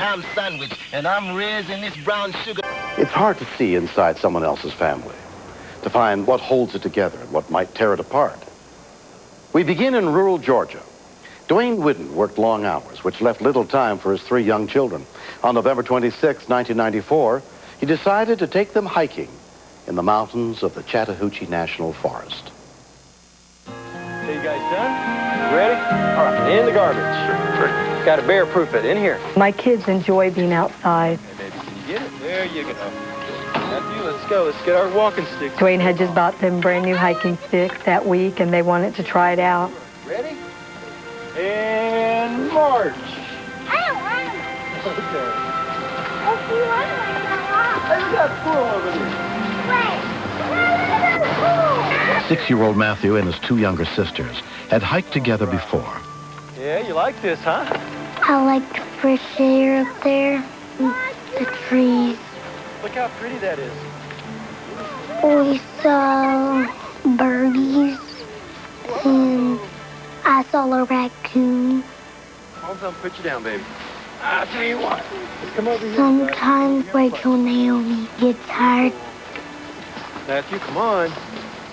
ham sandwich, and I'm raising this brown sugar. It's hard to see inside someone else's family, to find what holds it together and what might tear it apart. We begin in rural Georgia. Dwayne Whidden worked long hours, which left little time for his 3 young children. On November 26, 1994, he decided to take them hiking in the mountains of the Chattahoochee National Forest. Okay, you guys done? Ready? All right, in the garbage. Sure. Got to bear-proof it. In here. My kids enjoy being outside. Hey, baby, can you get it? There you go. Matthew, let's go. Let's get our walking sticks. Dwayne had just bought them brand new hiking sticks that week, and they wanted to try it out. Ready? And march. I don't want them. Okay. If you want them, Hey, we got a squirrel over there. wait. 6-year-old Matthew and his 2 younger sisters had hiked together before. Yeah, you like this, huh? I like the fresh air up there, the trees. Look how pretty that is. We saw birdies, and I saw a raccoon. Hold on, put you down, baby. I'll tell you what. Let's come over here. Sometimes Rachel and Naomi get tired, Matthew, come on.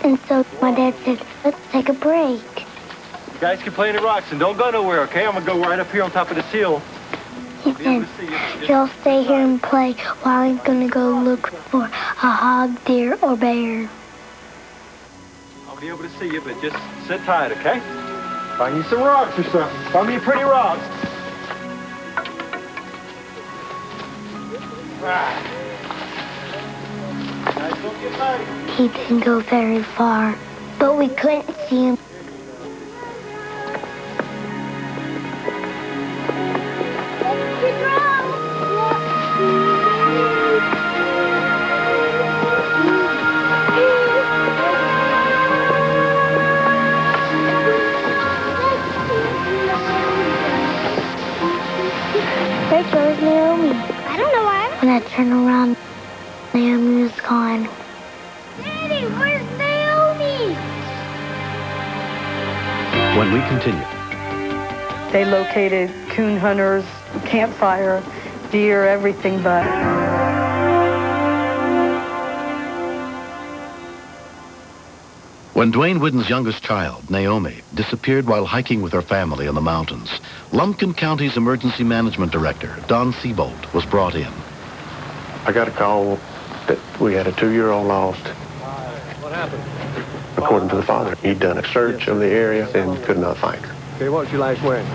and so my dad said, let's take a break. You guys can play in the rocks and don't go nowhere, okay? I'm going to go right up here on top of this hill. He said, he'll stay here and play while I'm going to go look for a hog, deer, or bear. I'll be able to see you, but just sit tight, okay? Find you some rocks or something. Find me a pretty rocks. Right. Guys, don't get late. He didn't go very far, but we couldn't see him. Where's Naomi? I don't know why. When I turned around, Naomi was gone. Daddy, where's Naomi? When we continue, They located coon hunters, campfire, deer, everything but. when Dwayne Whidden's youngest child, Naomi, disappeared while hiking with her family in the mountains, Lumpkin County's emergency management director, Don Seabolt, was brought in. I got a call that we had a 2-year-old lost. What happened? According to the father, he'd done a search of the area and could not find her. Okay, what was your last wearing?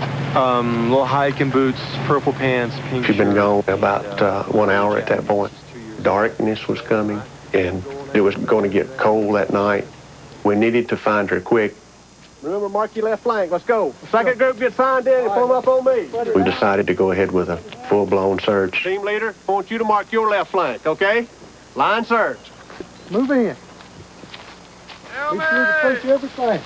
Little hiking boots, purple pants, pink She'd been shirt. gone about 1 hour at that point. Darkness was coming, and it was going to get cold that night. We needed to find her quick. Remember, mark your left flank. Let's go. The second group gets signed in and form up on me. We decided to go ahead with a full-blown search. Team leader, I want you to mark your left flank, okay? Line search. Move in. Be sure to search everything.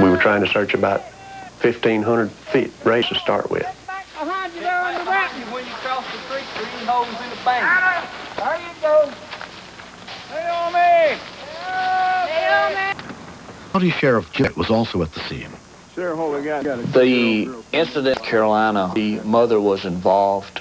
We were trying to search about 1,500 feet race to start with. Behind you there on the right. When you cross the creek, 3 holes in the bank. There you go. Naomi! Naomi! County Sheriff Jett was also at the scene. Sheriff, what we got? The incident in Carolina, the mother was involved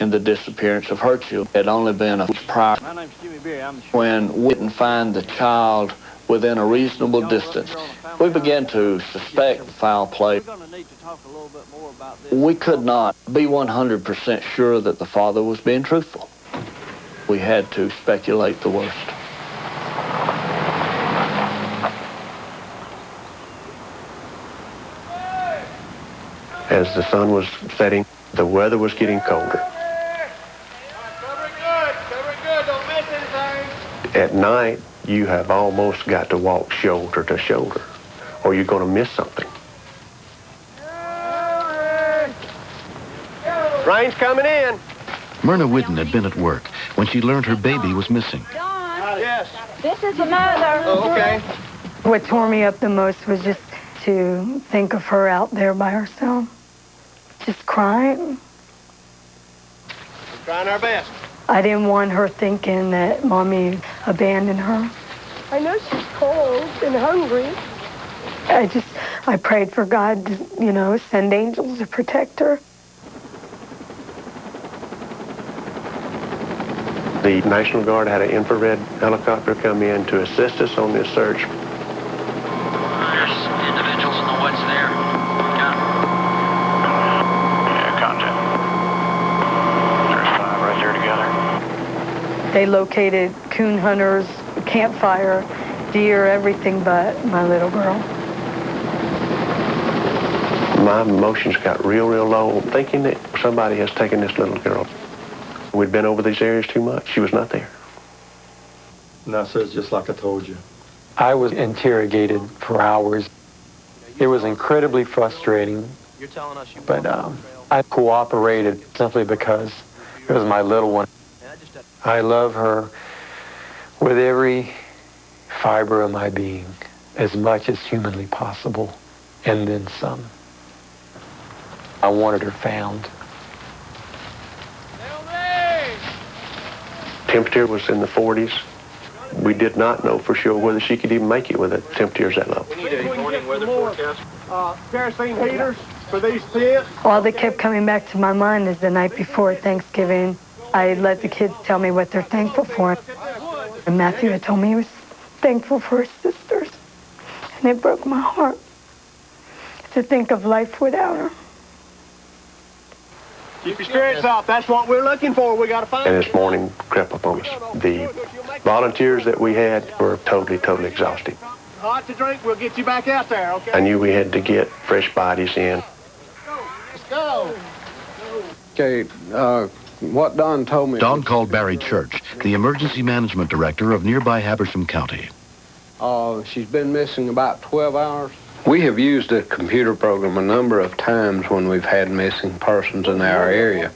in the disappearance of her children. It had only been a week prior My name's Jimmy Berry. I'm the when we didn't find the child within a reasonable distance. We began to suspect foul play. We're going to need to talk a little bit more about this. We could not be 100% sure that the father was being truthful. We had to speculate the worst. As the sun was setting, the weather was getting colder. Cover it good. Cover it good. Don't miss anything. At night, you have almost got to walk shoulder to shoulder, or you're going to miss something. Rain's coming in. Myrna Whidden had been at work when she learned her baby was missing. Yes. This is the mother. Oh, okay. What tore me up the most was just to think of her out there by herself, just crying. We're trying our best. I didn't want her thinking that Mommy abandoned her. I know she's cold and hungry. I prayed for God to, you know, send angels to protect her. The National Guard had an infrared helicopter come in to assist us on this search. There's individuals in the woods there. Yeah, contact. There's 5 right there together. They located coon hunters, campfire, deer, everything but my little girl. My emotions got real low, thinking that somebody has taken this little girl. We'd been over these areas too much. She was not there. No, sir, it's just like I told you. I was interrogated for hours. It was incredibly frustrating, but I cooperated simply because it was my little one. I love her with every fiber of my being, as much as humanly possible, and then some. I wanted her found. Temperature was in the 40s. We did not know for sure whether she could even make it with the temperatures that low. We need a morning weather forecast. Kerosene heaters for these tents. All that kept coming back to my mind is the night before Thanksgiving. I let the kids tell me what they're thankful for. And Matthew had told me he was thankful for his sisters. And it broke my heart to think of life without her. Keep your spirits up. That's what we're looking for. We got to find her. And this morning crept up on us. The volunteers that we had were totally exhausted. Hot to drink. We'll get you back out there, okay? I knew we had to get fresh bodies in. Let's go. Okay, what Don told me... Don called Barry Church, the emergency management director of nearby Habersham County. She's been missing about 12 hours. We have used a computer program a number of times when we've had missing persons in our area.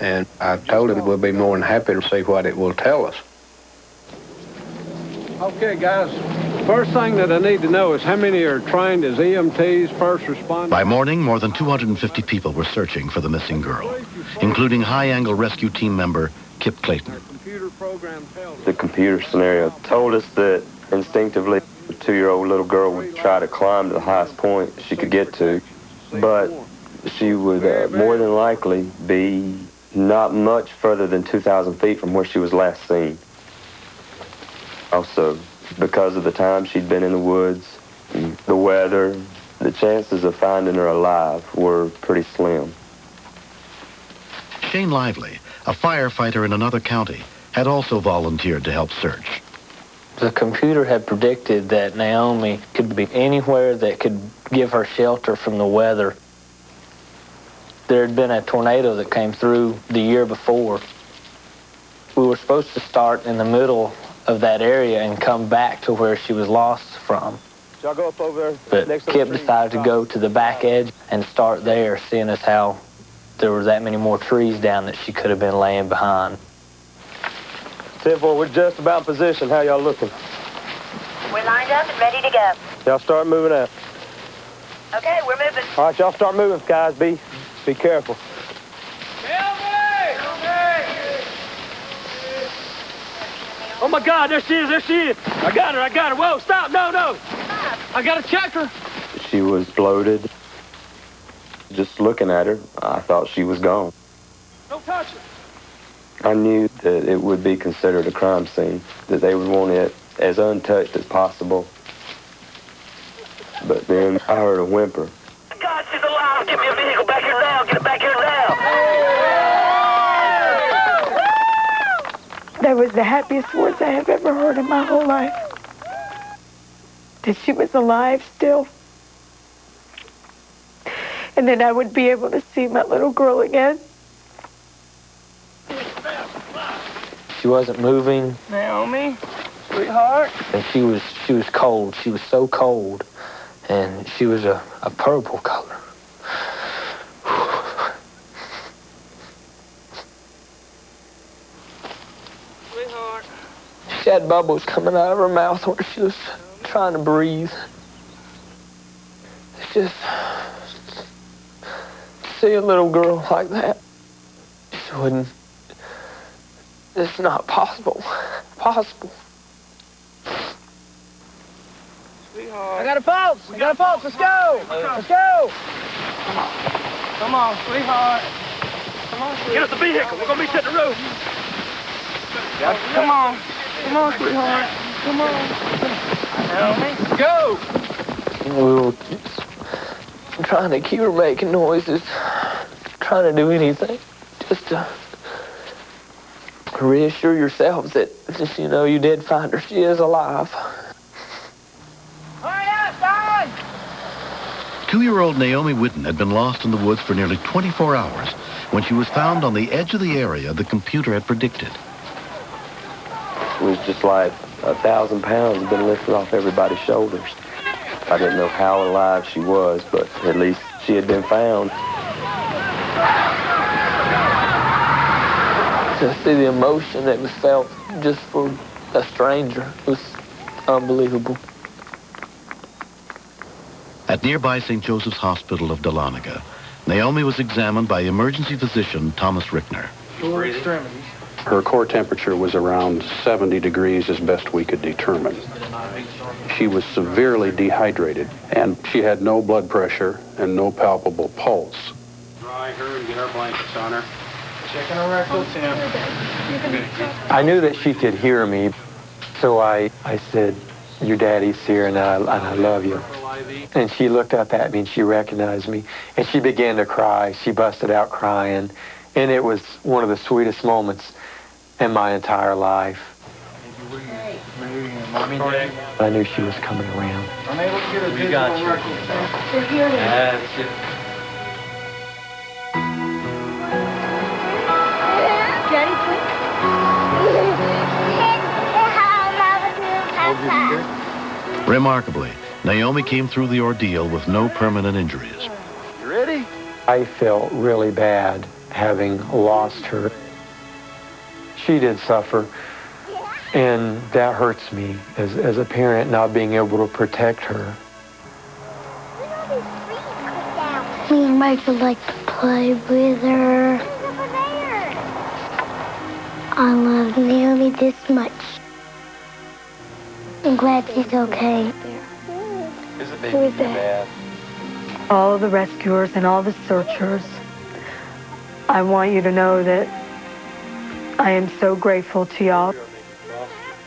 And I told him we'll be more than happy to see what it will tell us. Okay, guys. First thing that I need to know is how many are trained as EMTs, first responders? By morning, more than 250 people were searching for the missing girl, including high-angle rescue team member Kip Clayton. The computer scenario told us that instinctively the 2-year-old little girl would try to climb to the highest point she could get to, but she would more than likely be not much further than 2,000 feet from where she was last seen. Also, because of the time she'd been in the woods, the weather, the chances of finding her alive were pretty slim. Shane Lively, a firefighter in another county, had also volunteered to help search. The computer had predicted that Naomi could be anywhere that could give her shelter from the weather. There had been a tornado that came through the year before. We were supposed to start in the middle of that area and come back to where she was lost from. Y'all go up over there. But Kip decided to go to the back edge and start there, seeing as how there were that many more trees down that she could have been laying behind. 10-4, we're just about in position. How y'all looking? We're lined up and ready to go. Y'all start moving out. Okay, we're moving. All right, y'all start moving, guys. Be careful. Oh my God, there she is. I got her. Whoa, stop, no. I gotta check her. She was bloated. Just looking at her, I thought she was gone. Don't touch her. I knew that it would be considered a crime scene, that they would want it as untouched as possible. But then I heard a whimper. God, she's alive. Get me a vehicle back here now. Get it back here now. That was the happiest words I have ever heard in my whole life. That she was alive still. And that I would be able to see my little girl again. She wasn't moving. Naomi, sweetheart. And she was cold. She was so cold. And she was a purple color. Sweetheart. She had bubbles coming out of her mouth where she was trying to breathe. It's just... see a little girl like that. She wouldn't... It's not possible. I got a pulse. I got a pulse. Let's go. Let's go. Come on, sweetheart. Come on, sweetheart. Get us a vehicle. We're going to be sitting in the road. Come on. Come on, sweetheart. Come on. Let's go. We were trying to keep her making noises, trying to do anything, just to reassure yourselves that, you know, you did find her. She is alive. Hurry up, Don! 2-year-old Naomi Whitten had been lost in the woods for nearly 24 hours when she was found on the edge of the area the computer had predicted. It was just like 1,000 pounds had been lifted off everybody's shoulders. I didn't know how alive she was, but at least she had been found. To see the emotion that was felt just for a stranger was unbelievable. At nearby St. Joseph's Hospital of Dahlonega, Naomi was examined by emergency physician Thomas Rickner. Lower extremities. Her core temperature was around 70 degrees as best we could determine. She was severely dehydrated, and she had no blood pressure and no palpable pulse. Dry her and get our blankets on her. Checking her rectal temp. I knew that she could hear me, so I said, "Your daddy's here, and I love you." And she looked up at me, and she recognized me, and she began to cry. She busted out crying, and it was one of the sweetest moments in my entire life. I knew she was coming around. I'm able to get a We got you. They're here. That's it. Daddy, please. Remarkably, Naomi came through the ordeal with no permanent injuries. You ready? I felt really bad having lost her. She did suffer, and that hurts me as a parent, not being able to protect her. Me and Mike would like to play with her. I love Naomi this much. I'm glad she's okay. Who is that? All the rescuers and all the searchers, I want you to know that I am so grateful to y'all.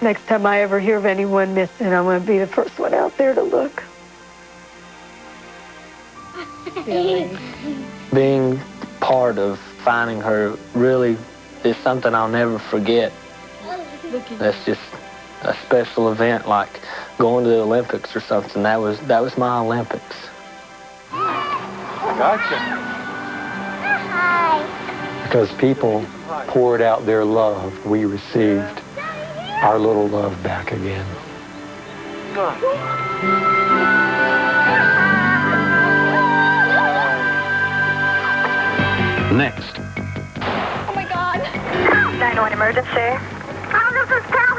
Next time I ever hear of anyone missing, I'm going to be the first one out there to look. Being part of finding her really is something I'll never forget. That's just a special event, like going to the Olympics or something. That was my Olympics. Gotcha. Because people poured out their love, we received our little love back again. Next. Oh my God. 911 emergency. Oh, this is terrible.